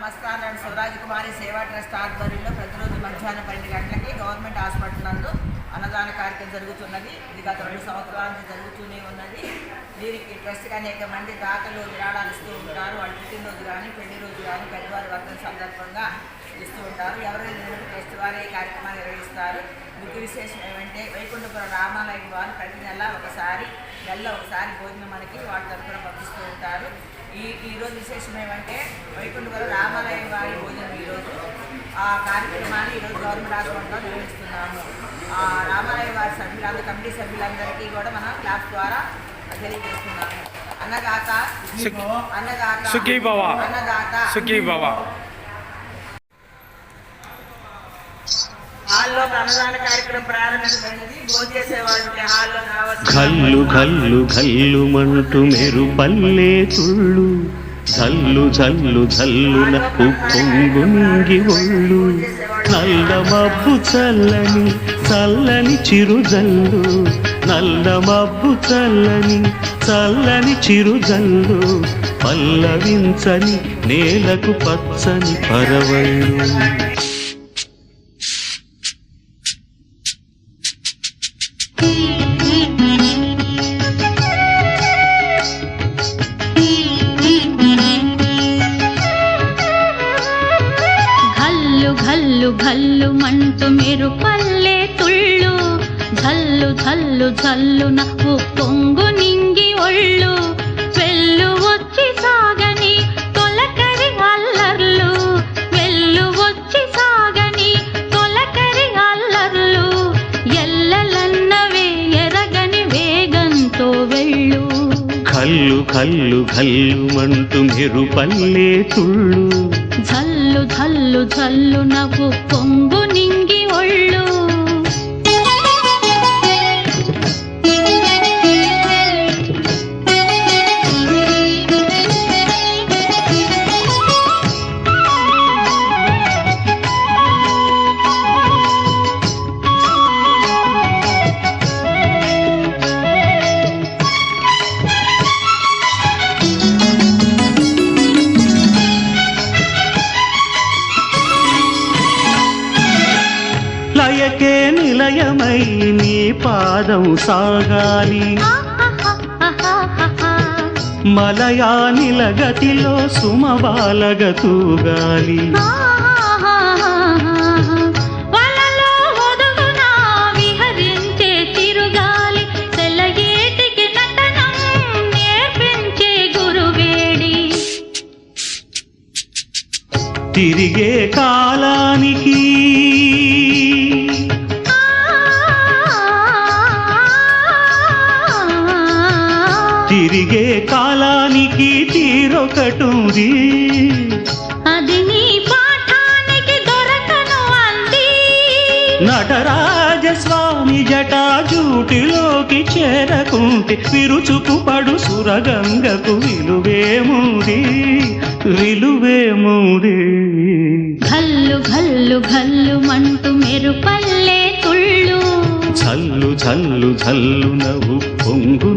Mastan and Shivraj కుమారి సేవా trust ఆధ్వర్యంలో ప్రతిరోజు మధ్యాహ్నం 12 గంటలకి గవర్నమెంట్ హాస్పిటల్ నందు అన్నదాన కార్యక్రమం జరుగుతున్నది. ఇది గత 2 సంవత్సరాల నుంచి జరుగుతూనే ఉన్నది. దీనికి ట్రస్ట్కి అనేక మంది దాతలు విరాళాలు ఇస్తూ ఉంటారు. వాళ్ళ పుట్టినరోజు కానీ పెళ్లి రోజు కానీ పెద్దవారి వర్గం సందర్భంగా ఇస్తూ ఉంటారు. ఎవరైనా ట్రస్ట్ వారు ఈ కార్యక్రమాన్ని నిర్వహిస్తారు. ముఖ్య విశేషం ఏమంటే వైకుంఠపురం రామాలయం వారు ప్రతి నెలలో ఒకసారి భోజనం మనకి వాళ్ళ తరఫున పంపిస్తూ ఉంటారు. ఈరోజు విశేషం ఏమంటే వైకుంఠపురం రామాలయం వారి భోజనం ఈరోజు ఆ కార్యక్రమాన్ని ఈరోజు గవర్నమెంట్ హాస్పిటల్లో నిర్వహిస్తున్నాము. ఆ రామాలయం వారి సభ్యులందరూ కమిటీ సభ్యులందరికీ కూడా మనం క్లాస్ ద్వారా తెలియజేస్తున్నాము. అన్నదాత హాల్లో అన్నదాన కార్యక్రమం ప్రారంభించబడింది. భోజనం చేసేవాళ్ళకి హాల్లో ఘల్లు ఘల్లు ఘల్లుమంటూ మెరుపల్లే తుళ్ళు జల్లు జల్లు జల్లున ఉప్పొంగు నింగి ఒళ్ళు నల్ల మబ్బు చల్లని చల్లని చిరుజల్లు నల్ల మబ్బు చల్లని చల్లని చిరుజల్లు పల్లవించని నేలకు పచ్చని పరవళ్ళు ఘల్లు మంటూ మెరుపల్లే తుళ్ళు ఝల్లు ఝల్లు ఝల్లున ఉప్పొంగు నింగి ఒళ్ళు వెళ్ళు వచ్చి సాగని తొలకరి అల్లర్లు వెళ్ళు వచ్చి సాగని తొలకరి అల్లర్లు ఎల్లలన్నవే ఎరగని వేగంతో వెళ్ళు కల్లు కల్లు కల్లుమంటూ మెరుపల్లే తుళ్ళు ఝల్లు ఝల్లు ఝల్లు నవ్వు పొంగు నింగి ఒళ్ళు లయకే నిలయమై నీ పాదం సాగాలి మలయానిల గతిలో సుమబాలగతూగాలి వలలో ఒదుగున విహరించే తిరుగాలి తెల్లయేటికి నటనం నేర్పించే గురువేడి తిరిగే కాలానికి తిరిగే కాలానికి తీరొకటుంది అది నీ పాఠానికి దొరకను అంది నటరాజస్వామి జటాజూటిలోకి చేరకుంటే విరుచుకు పడు సురగంగకు విలువేముంది ఘల్లు ఘల్లు ఘల్లు మంటూ మెరుపల్లే తుళ్ళు జల్లు జల్లు జల్లున ఉప్పొంగు